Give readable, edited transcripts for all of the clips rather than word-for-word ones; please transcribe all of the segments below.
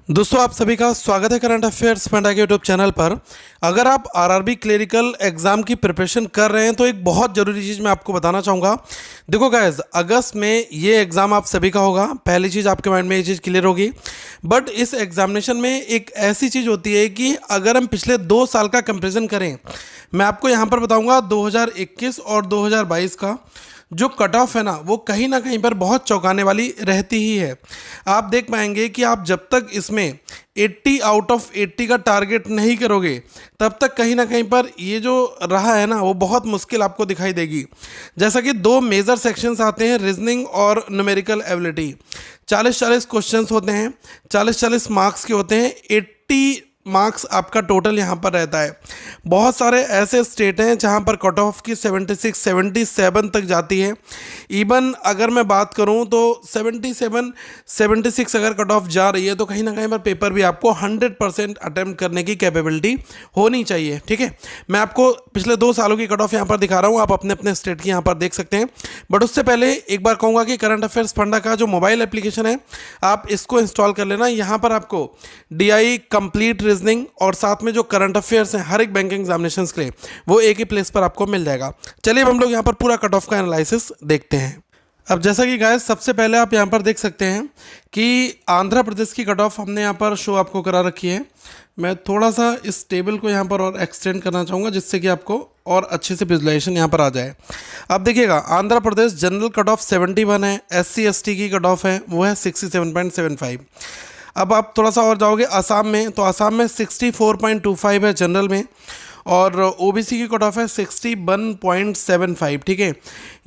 दोस्तों आप सभी का स्वागत है करंट अफेयर्स पंडा के यूट्यूब चैनल पर। अगर आप आरआरबी क्लरिकल एग्ज़ाम की प्रिपरेशन कर रहे हैं तो एक बहुत ज़रूरी चीज़ मैं आपको बताना चाहूँगा। देखो गाइस, अगस्त में ये एग्ज़ाम आप सभी का होगा। पहली चीज़ आपके माइंड में ये चीज़ क्लियर होगी। बट इस एग्जामिनेशन में एक ऐसी चीज़ होती है कि अगर हम पिछले 2 साल का कंपेरिजन करें, मैं आपको यहाँ पर बताऊँगा 2021 और 2022 का जो कट ऑफ है ना कहीं पर बहुत चौंकाने वाली रहती ही है। आप देख पाएंगे कि आप जब तक इसमें 80 आउट ऑफ 80 का टारगेट नहीं करोगे तब तक कहीं ना कहीं पर ये जो रहा है ना वो बहुत मुश्किल आपको दिखाई देगी। जैसा कि 2 मेजर सेक्शंस आते हैं, रीजनिंग और न्यूमेरिकल एबिलिटी। 40-40 क्वेश्चंस होते हैं, 40-40 मार्क्स के होते हैं, 80 मार्क्स आपका टोटल यहाँ पर रहता है। बहुत सारे ऐसे स्टेट हैं जहाँ पर कट ऑफ की 76 77 तक जाती है। इवन अगर मैं बात करूँ तो 77 76 अगर कट ऑफ जा रही है तो कहीं ना कहीं पर पेपर भी आपको 100% अटैम्प्ट करने की कैपेबिलिटी होनी चाहिए। ठीक है, मैं आपको पिछले 2 सालों की कट ऑफ यहाँ पर दिखा रहा हूँ, आप अपने अपने स्टेट की यहाँ पर देख सकते हैं। बट उससे पहले एक बार कहूँगा कि करंट अफेयर्स फंडा का जो मोबाइल एप्लीकेशन है आप इसको इंस्टॉल कर लेना। यहाँ पर आपको DI कंप्लीट रीजनिंग और साथ में जो करंट अफेयर्स हैं हर एक बैंकिंग एग्जामिनेशंस के लिए वो एक ही प्लेस पर आपको मिल जाएगा। चलिए अब हम लोग यहाँ पर पूरा कट ऑफ का एनालिसिस देखते हैं। अब जैसा कि गाइस सबसे पहले आप यहाँ पर देख सकते हैं कि आंध्र प्रदेश की कट ऑफ हमने यहाँ पर शो आपको करा रखी है। मैं थोड़ा सा इस टेबल को यहाँ पर और एक्सटेंड करना चाहूँगा जिससे कि आपको और अच्छे से विजुलाइजेशन यहाँ पर आ जाए। अब देखिएगा, Andhra Pradesh general cut off 71 है, SC ST की कट ऑफ है वो है 67.75। अब आप थोड़ा सा और जाओगे आसाम में, तो आसाम में 64.25 है जनरल में, और OBC की कट ऑफ है 61.75। ठीक है,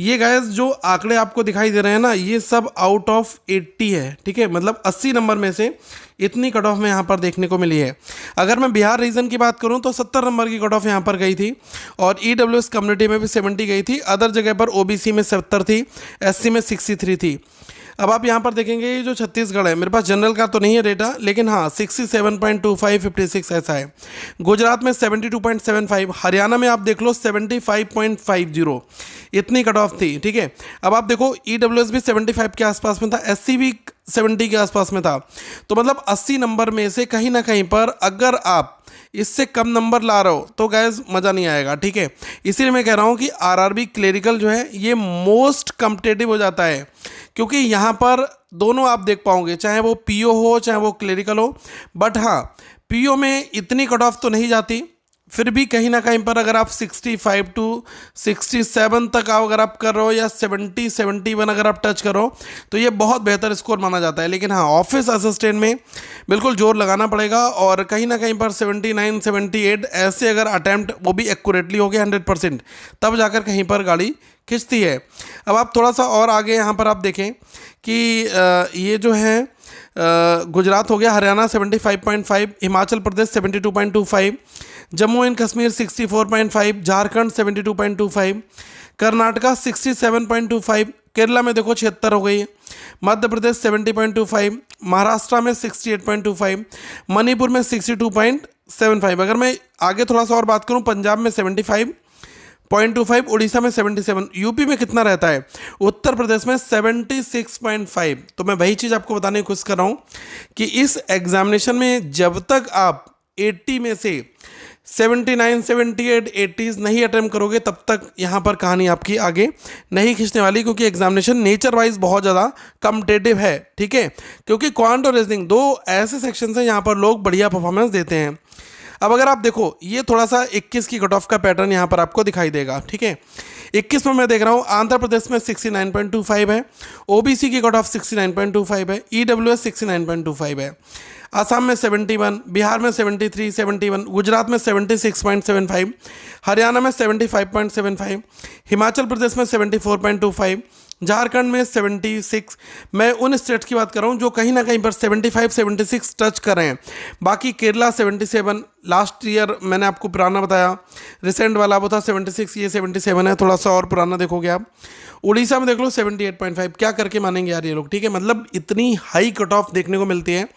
ये गाइस जो आंकड़े आपको दिखाई दे रहे हैं ना ये सब आउट ऑफ 80 है। ठीक है, मतलब 80 नंबर में से इतनी कट ऑफ में यहाँ पर देखने को मिली है। अगर मैं बिहार रीजन की बात करूँ तो 70 नंबर की कट ऑफ यहाँ पर गई थी, और EWS कम्युनिटी में भी 70 गई थी। अदर जगह पर OBC में 70 थी, SC में 63 थी। अब आप यहाँ पर देखेंगे ये जो छत्तीसगढ़ है, मेरे पास जनरल का तो नहीं है डेटा, लेकिन हाँ 67.25 56 ऐसा है। गुजरात में 72.75, हरियाणा में आप देख लो 75.50, इतनी कट ऑफ थी। ठीक है, अब आप देखो EWS भी 75 के आसपास में था, SC भी 70 के आसपास में था। तो मतलब 80 नंबर में से कहीं ना कहीं पर अगर आप इससे कम नंबर ला रहे हो तो गैस मज़ा नहीं आएगा। ठीक है, इसीलिए मैं कह रहा हूँ कि आरआरबी क्लरिकल जो है ये मोस्ट कम्पिटेटिव हो जाता है, क्योंकि यहाँ पर दोनों आप देख पाओगे, चाहे वो PO हो चाहे वो क्लरिकल हो। बट हाँ, PO में इतनी कट ऑफ तो नहीं जाती, फिर भी कहीं ना कहीं पर अगर आप 65 to 67 तक अगर आप कर रहे हो या 70 71 अगर आप टच करो तो ये बहुत बेहतर स्कोर माना जाता है। लेकिन हाँ, ऑफिस असिस्टेंट में बिल्कुल जोर लगाना पड़ेगा, और कहीं ना कहीं पर 79 78 ऐसे अगर अटैम्प्ट वो भी एक्यूरेटली हो गए 100%, तब जाकर कहीं पर गाड़ी खिंचती है। अब आप थोड़ा सा और आगे यहाँ पर आप देखें कि ये जो है गुजरात हो गया, हरियाणा 75.5, हिमाचल प्रदेश 72.25, जम्मू एंड कश्मीर 64.5, झारखंड 72.25, कर्नाटका 67.25, केरला में देखो 76 हो गई है, मध्य प्रदेश 70.25, महाराष्ट्र में 68.25, मणिपुर में 62.75। अगर मैं आगे थोड़ा सा और बात करूं, पंजाब में 75.25, उड़ीसा में 77, यूपी में कितना रहता है, उत्तर प्रदेश में 76.5। तो मैं वही चीज़ आपको बताने की कोशिश कर रहा हूँ कि इस एग्जामिनेशन में जब तक आप 80 में से 79 78 80s नहीं अटेम्प्ट करोगे तब तक यहाँ पर कहानी आपकी आगे नहीं खींचने वाली, क्योंकि एग्जामिनेशन नेचर वाइज बहुत ज़्यादा कम्पिटेटिव है। ठीक है, क्योंकि क्वांट और रीजनिंग 2 ऐसे सेक्शन हैं यहाँ पर लोग बढ़िया परफॉर्मेंस देते हैं। अब अगर आप देखो ये थोड़ा सा 21 की कट ऑफ का पैटर्न यहाँ पर आपको दिखाई देगा। ठीक है, 21 में मैं देख रहा हूँ आंध्र प्रदेश में 69.25 है, OBC की कट ऑफ 69.25 है, EWS 69.25 है, असम में 71, बिहार में 73 71, गुजरात में 76.75, हरियाणा में 75.75, हिमाचल प्रदेश में 74.25, झारखंड में 76। मैं उन स्टेट्स की बात कर रहा हूँ जो कहीं ना कहीं पर 75 76 टच कर रहे हैं। बाकी केरला 77, लास्ट ईयर मैंने आपको पुराना बताया, रिसेंट वाला वो था 76, ये 77 है, थोड़ा सा और पुराना देखोगे आप। उड़ीसा में देख लो 78.5, क्या करके मानेंगे यार ये लोग। ठीक है, मतलब इतनी हाई कट ऑफ देखने को मिलती है।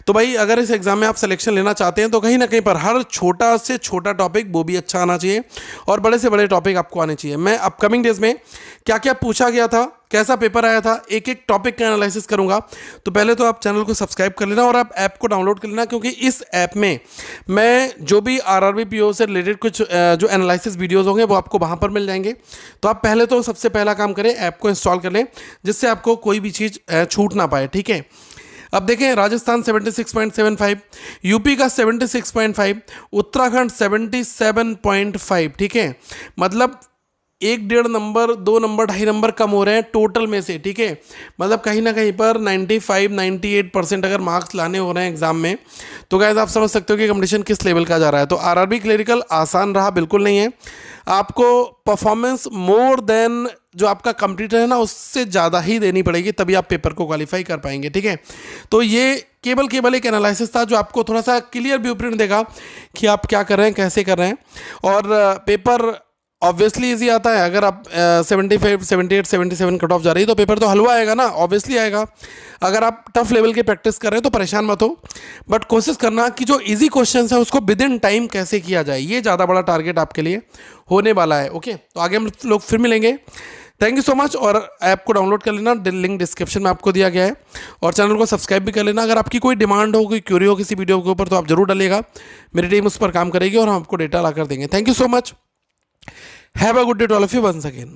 तो भाई अगर इस एग्जाम में आप सिलेक्शन लेना चाहते हैं तो कहीं ना कहीं पर हर छोटा से छोटा टॉपिक वो भी अच्छा आना चाहिए और बड़े से बड़े टॉपिक आपको आने चाहिए। मैं अपकमिंग डेज में क्या क्या पूछा गया था, कैसा पेपर आया था, एक एक टॉपिक का एनालिसिस करूंगा। तो पहले तो आप चैनल को सब्सक्राइब कर लेना और आप ऐप को डाउनलोड कर लेना, क्योंकि इस ऐप में मैं जो भी आरआरबी पीओ से रिलेटेड कुछ जो एनालिसिस वीडियोस होंगे वो आपको वहाँ पर मिल जाएंगे। तो आप पहले तो सबसे पहला काम करें, ऐप को इंस्टॉल कर लें, जिससे आपको कोई भी चीज़ छूट ना पाए, ठीक है। अब देखें, राजस्थान 76.75, यूपी का 76.5, उत्तराखंड 77.5, ठीक है। मतलब 1-1.5 नंबर, 2 नंबर, 2.5 नंबर कम हो रहे हैं टोटल में से, ठीक है। मतलब कहीं ना कहीं पर 95-98% अगर मार्क्स लाने हो रहे हैं एग्जाम में, तो गाइस आप समझ सकते हो कि कंपटीशन किस लेवल का जा रहा है। तो आरआरबी क्लरिकल आसान रहा बिल्कुल नहीं है, आपको परफॉर्मेंस मोर देन जो आपका कंप्यूटर है ना उससे ज़्यादा ही देनी पड़ेगी, तभी आप पेपर को क्वालिफाई कर पाएंगे, ठीक है। तो ये केवल एक एनालिसिस था जो आपको थोड़ा सा क्लियर ब्लूप्रिंट देगा कि आप क्या कर रहे हैं, कैसे कर रहे हैं। और पेपर ऑब्वियसली इजी आता है। अगर आप 75, 78, 77 कट ऑफ जा रही है तो पेपर तो हलवा आएगा ना, ऑब्वियसली आएगा। अगर आप टफ लेवल की प्रैक्टिस कर रहे हैं तो परेशान मत हो, बट कोशिश करना कि जो इजी क्वेश्चंस हैं उसको विद इन टाइम कैसे किया जाए, ये ज़्यादा बड़ा टारगेट आपके लिए होने वाला है। ओके, तो आगे हम लोग फिर मिलेंगे। Thank you so much. और ऐप को डाउनलोड कर लेना, लिंक डिस्क्रिप्शन में आपको दिया गया है, और चैनल को सब्सक्राइब भी कर लेना। अगर आपकी कोई डिमांड हो, कोई क्यूरी हो किसी वीडियो के ऊपर, तो आप जरूर डालिएगा, मेरी टीम उस पर काम करेगी और हम आपको डेटा ला कर देंगे। Thank you so much. Have a good day to all of you once again.